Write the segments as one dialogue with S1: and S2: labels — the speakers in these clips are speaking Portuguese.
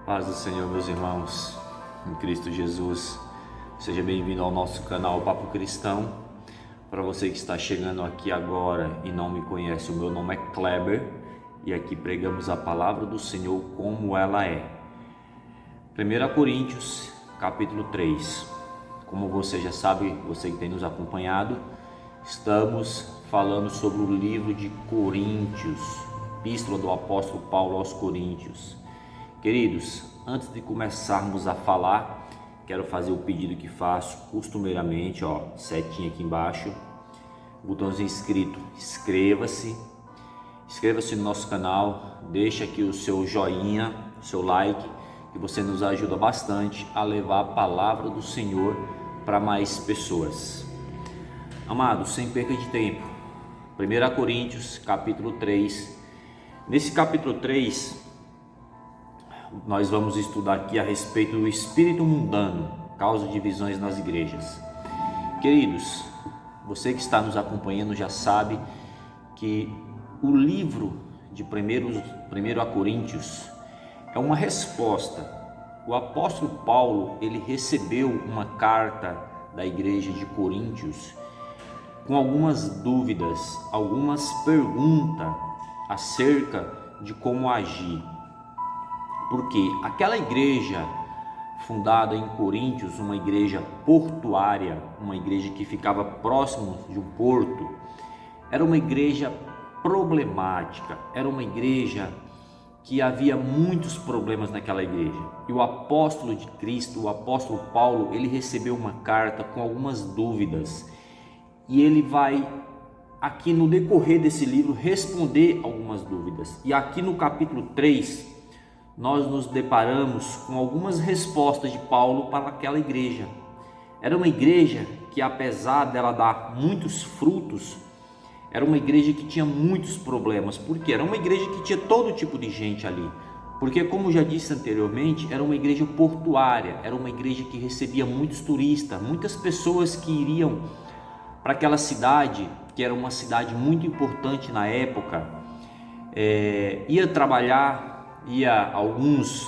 S1: Paz do Senhor, meus irmãos, em Cristo Jesus. Seja bem-vindo ao nosso canal Papo Cristão. Para você que está chegando aqui agora e não me conhece, o meu nome é Kleber e aqui pregamos a palavra do Senhor como ela é. 1 Coríntios, capítulo 3. Como você já sabe, você que tem nos acompanhado, estamos falando sobre o livro de Coríntios, epístola do apóstolo Paulo aos Coríntios. Queridos, antes de começarmos a falar, quero fazer o pedido que faço costumeiramente, setinha aqui embaixo, botãozinho inscrito, inscreva-se no nosso canal, deixa aqui o seu joinha, o seu like, que você nos ajuda bastante a levar a palavra do Senhor para mais pessoas. Amados, sem perca de tempo, 1 Coríntios, capítulo 3. Nesse capítulo 3, nós vamos estudar aqui a respeito do espírito mundano, causa divisões nas igrejas. Queridos, você que está nos acompanhando já sabe que o livro de 1 Coríntios é uma resposta. O apóstolo Paulo, ele recebeu uma carta da igreja de Coríntios com algumas dúvidas, algumas perguntas acerca de como agir. Porque aquela igreja fundada em Coríntios, uma igreja portuária, uma igreja que ficava próximo de um porto, era uma igreja problemática, era uma igreja que havia muitos problemas naquela igreja. E o apóstolo de Cristo, o apóstolo Paulo, ele recebeu uma carta com algumas dúvidas. E ele vai, aqui no decorrer desse livro, responder algumas dúvidas. E aqui no capítulo 3, nós nos deparamos com algumas respostas de Paulo para aquela igreja. Era uma igreja que, apesar dela dar muitos frutos, era uma igreja que tinha muitos problemas. Por quê? Era uma igreja que tinha todo tipo de gente ali. Porque, como já disse anteriormente, era uma igreja portuária, era uma igreja que recebia muitos turistas, muitas pessoas que iriam para aquela cidade, que era uma cidade muito importante na época, ia trabalhar, ia alguns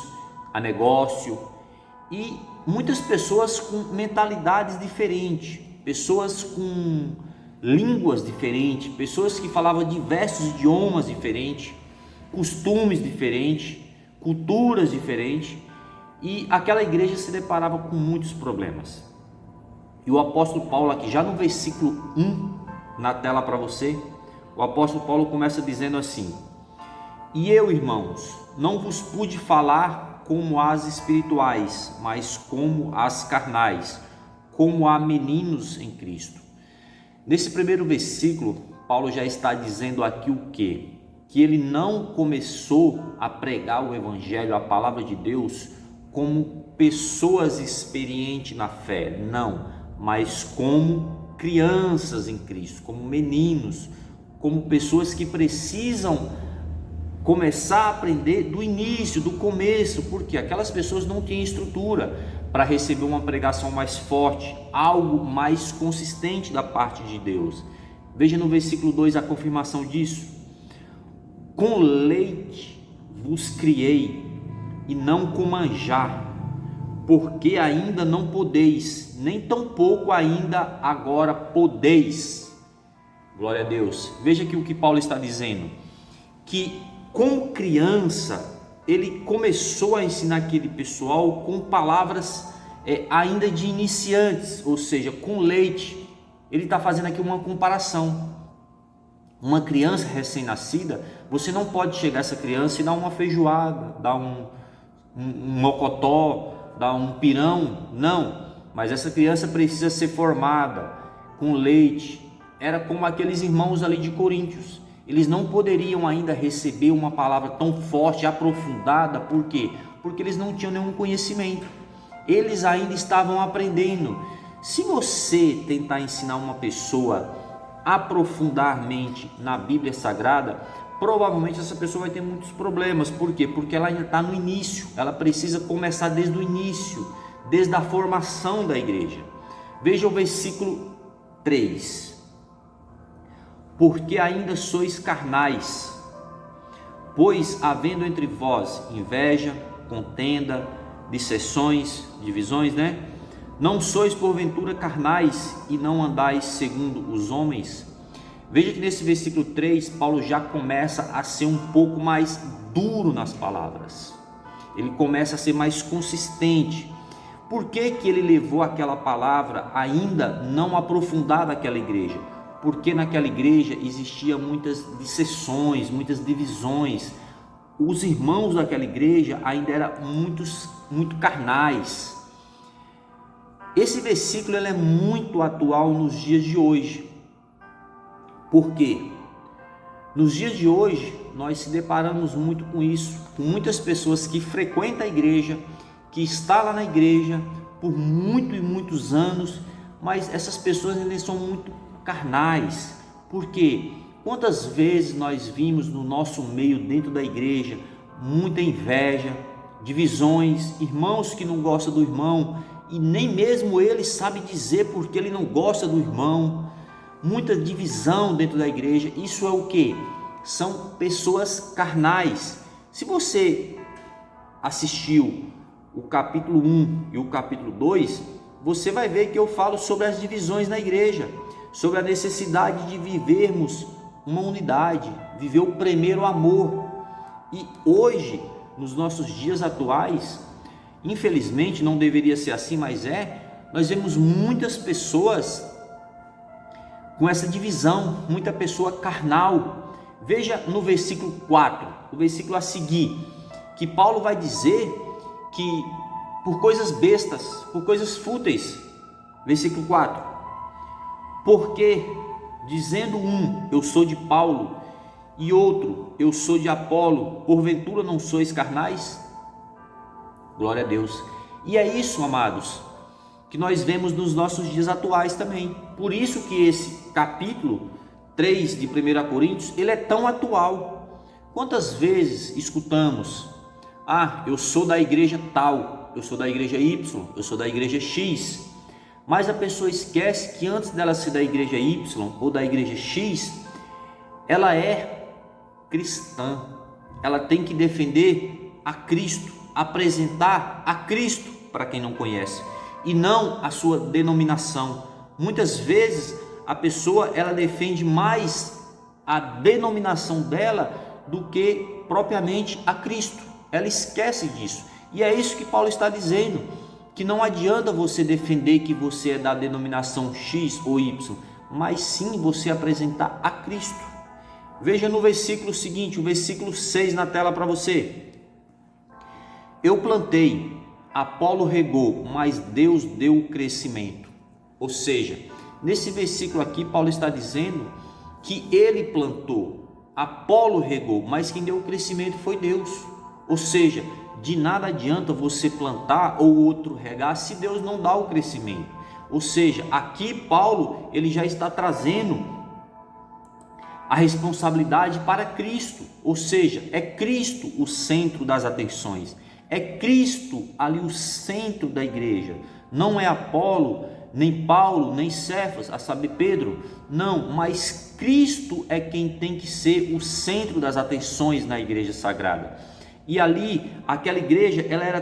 S1: a negócio, e muitas pessoas com mentalidades diferentes, pessoas com línguas diferentes, pessoas que falavam diversos idiomas diferentes, costumes diferentes, culturas diferentes, e aquela igreja se deparava com muitos problemas. E o apóstolo Paulo aqui, já no versículo 1, na tela para você, o apóstolo Paulo começa dizendo assim: E eu, irmãos, não vos pude falar como as espirituais, mas como as carnais, como a meninos em Cristo. Nesse primeiro versículo, Paulo já está dizendo aqui o quê? Que ele não começou a pregar o evangelho, a palavra de Deus, como pessoas experientes na fé, não, mas como crianças em Cristo, como meninos, como pessoas que precisam começar a aprender do início, do começo, porque aquelas pessoas não têm estrutura para receber uma pregação mais forte, algo mais consistente da parte de Deus. Veja no versículo 2 a confirmação disso: com leite vos criei e não com manjar, porque ainda não podeis, nem tampouco ainda agora podeis. Glória a Deus. Veja aqui o que Paulo está dizendo, que como criança ele começou a ensinar aquele pessoal com palavras ainda de iniciantes, ou seja, com leite. Ele está fazendo aqui uma comparação. Uma criança recém-nascida, você não pode chegar a essa criança e dar uma feijoada, dar um mocotó, dar um pirão, não, mas essa criança precisa ser formada com leite. Era como aqueles irmãos ali de Coríntios, eles não poderiam ainda receber uma palavra tão forte, aprofundada. Por quê? Porque eles não tinham nenhum conhecimento, eles ainda estavam aprendendo. Se você tentar ensinar uma pessoa aprofundadamente na Bíblia Sagrada, provavelmente essa pessoa vai ter muitos problemas. Por quê? Porque ela ainda está no início, ela precisa começar desde o início, desde a formação da igreja. Veja o versículo 3: porque ainda sois carnais, pois havendo entre vós inveja, contenda, dissensões, divisões, né? Não sois porventura carnais e não andais segundo os homens? Veja que nesse versículo 3, Paulo já começa a ser um pouco mais duro nas palavras. Ele começa a ser mais consistente. Por que que ele levou aquela palavra ainda não aprofundada àquela igreja? Porque naquela igreja existiam muitas dissensões, muitas divisões. Os irmãos daquela igreja ainda eram muito carnais. Esse versículo ele é muito atual nos dias de hoje. Por quê? Nos dias de hoje, nós se deparamos muito com isso, com muitas pessoas que frequentam a igreja, que estão lá na igreja por muitos anos, mas essas pessoas ainda são muito carnais. Por quê? Quantas vezes nós vimos no nosso meio, dentro da igreja, muita inveja, divisões, irmãos que não gostam do irmão, e nem mesmo ele sabe dizer porque ele não gosta do irmão, muita divisão dentro da igreja. Isso é o que? São pessoas carnais. Se você assistiu o capítulo 1 e o capítulo 2, você vai ver que eu falo sobre as divisões na igreja, sobre a necessidade de vivermos uma unidade, viver o primeiro amor. E hoje, nos nossos dias atuais, infelizmente não deveria ser assim, mas nós vemos muitas pessoas com essa divisão, muita pessoa carnal. Veja no versículo 4, o versículo a seguir, que Paulo vai dizer que por coisas bestas, por coisas fúteis, versículo 4, porque dizendo um, eu sou de Paulo, e outro, eu sou de Apolo, porventura não sois carnais? Glória a Deus. E é isso, amados, que nós vemos nos nossos dias atuais também. Por isso que esse capítulo 3 de 1 Coríntios, ele é tão atual. Quantas vezes escutamos: eu sou da igreja tal, eu sou da igreja Y, eu sou da igreja X. Mas a pessoa esquece que antes dela ser da igreja Y ou da igreja X, ela é cristã. Ela tem que defender a Cristo, apresentar a Cristo para quem não conhece, e não a sua denominação. Muitas vezes a pessoa ela defende mais a denominação dela do que propriamente a Cristo. Ela esquece disso. E é isso que Paulo está dizendo, que não adianta você defender que você é da denominação X ou Y, mas sim você apresentar a Cristo. Veja no versículo seguinte, o versículo 6 na tela para você. Eu plantei, Apolo regou, mas Deus deu o crescimento. Ou seja, nesse versículo aqui Paulo está dizendo que ele plantou, Apolo regou, mas quem deu o crescimento foi Deus. Ou seja, de nada adianta você plantar ou outro regar se Deus não dá o crescimento. Ou seja, aqui Paulo ele já está trazendo a responsabilidade para Cristo. Ou seja, é Cristo o centro das atenções. É Cristo ali o centro da igreja. Não é Apolo, nem Paulo, nem Cefas, a saber Pedro. Não, mas Cristo é quem tem que ser o centro das atenções na igreja sagrada. E ali, aquela igreja, ela era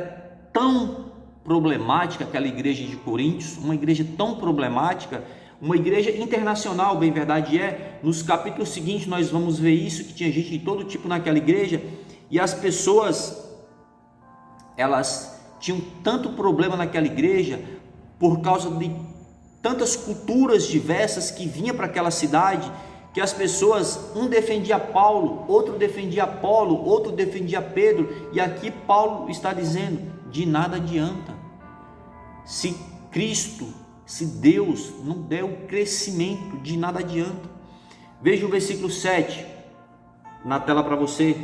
S1: tão problemática, aquela igreja de Coríntios, uma igreja tão problemática, uma igreja internacional, bem verdade é. Nos capítulos seguintes nós vamos ver isso, que tinha gente de todo tipo naquela igreja, e as pessoas, elas tinham tanto problema naquela igreja, por causa de tantas culturas diversas que vinham para aquela cidade, que as pessoas, um defendia Paulo, outro defendia Apolo, outro defendia Pedro, e aqui Paulo está dizendo, de nada adianta, se Cristo, se Deus não der o crescimento, de nada adianta. Veja o versículo 7, na tela para você,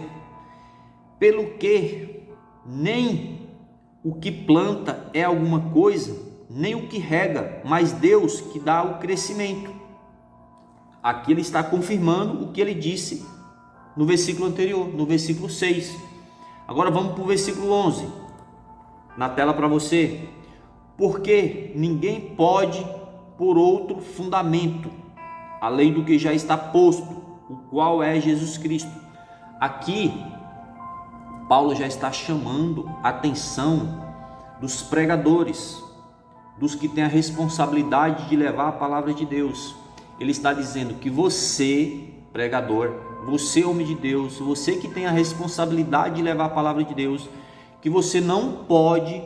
S1: pelo que nem o que planta é alguma coisa, nem o que rega, mas Deus que dá o crescimento. Aqui ele está confirmando o que ele disse no versículo anterior, no versículo 6. Agora vamos para o versículo 11, na tela para você. Porque ninguém pode por outro fundamento, além do que já está posto, o qual é Jesus Cristo. Aqui Paulo já está chamando a atenção dos pregadores, dos que têm a responsabilidade de levar a palavra de Deus. Ele está dizendo que você, pregador, você, homem de Deus, você que tem a responsabilidade de levar a palavra de Deus, que você não pode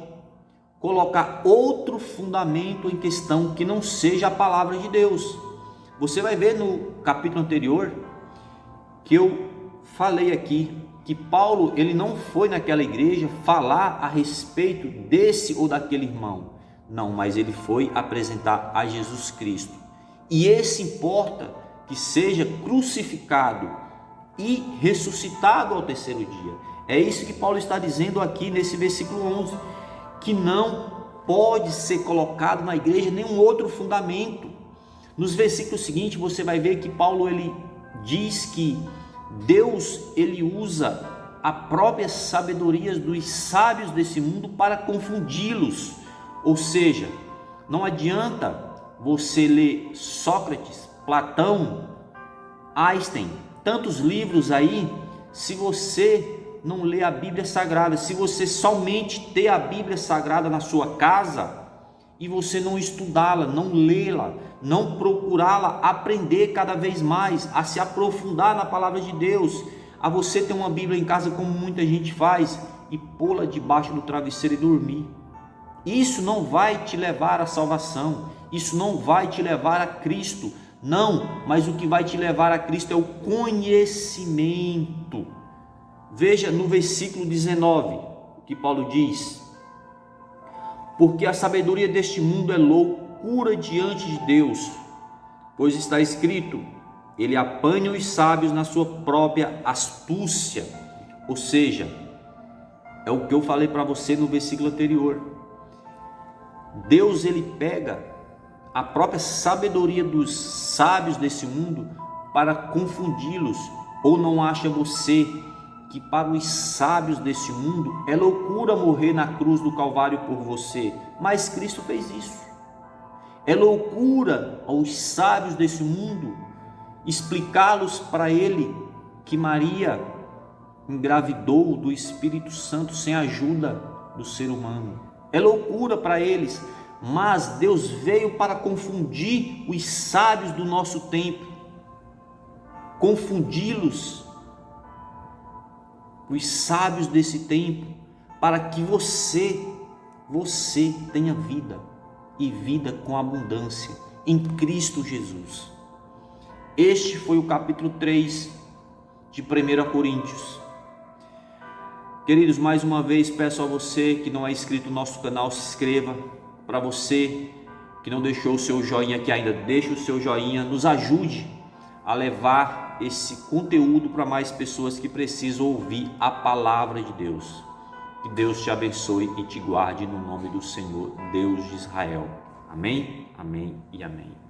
S1: colocar outro fundamento em questão que não seja a palavra de Deus. Você vai ver no capítulo anterior que eu falei aqui que Paulo, ele não foi naquela igreja falar a respeito desse ou daquele irmão. Não, mas ele foi apresentar a Jesus Cristo. E esse importa que seja crucificado e ressuscitado ao terceiro dia. É isso que Paulo está dizendo aqui nesse versículo 11, que não pode ser colocado na igreja nenhum outro fundamento. Nos versículos seguintes você vai ver que Paulo ele diz que Deus ele usa a própria sabedoria dos sábios desse mundo para confundi-los. Ou seja, não adianta você ler Sócrates, Platão, Einstein, tantos livros aí, se você não lê a Bíblia Sagrada, se você somente ter a Bíblia Sagrada na sua casa e você não estudá-la, não lê-la, não procurá-la, aprender cada vez mais, a se aprofundar na palavra de Deus, a você ter uma Bíblia em casa como muita gente faz e pô-la debaixo do travesseiro e dormir. Isso não vai te levar à salvação, isso não vai te levar a Cristo, não, mas o que vai te levar a Cristo é o conhecimento. Veja no versículo 19, o que Paulo diz: porque a sabedoria deste mundo é loucura diante de Deus, pois está escrito, ele apanha os sábios na sua própria astúcia. Ou seja, é o que eu falei para você no versículo anterior. Deus ele pega a própria sabedoria dos sábios desse mundo para confundi-los. Ou não acha você que para os sábios desse mundo é loucura morrer na cruz do Calvário por você? Mas Cristo fez isso. É loucura aos sábios desse mundo explicá-los para ele que Maria engravidou do Espírito Santo sem a ajuda do ser humano. É loucura para eles, mas Deus veio para confundir os sábios do nosso tempo, confundi-los, os sábios desse tempo, para que você tenha vida e vida com abundância em Cristo Jesus. Este foi o capítulo 3 de 1 Coríntios. Queridos, mais uma vez peço a você que não é inscrito no nosso canal, se inscreva. Para você que não deixou o seu joinha aqui ainda, deixe o seu joinha, nos ajude a levar esse conteúdo para mais pessoas que precisam ouvir a palavra de Deus. Que Deus te abençoe e te guarde no nome do Senhor, Deus de Israel. Amém, amém e amém.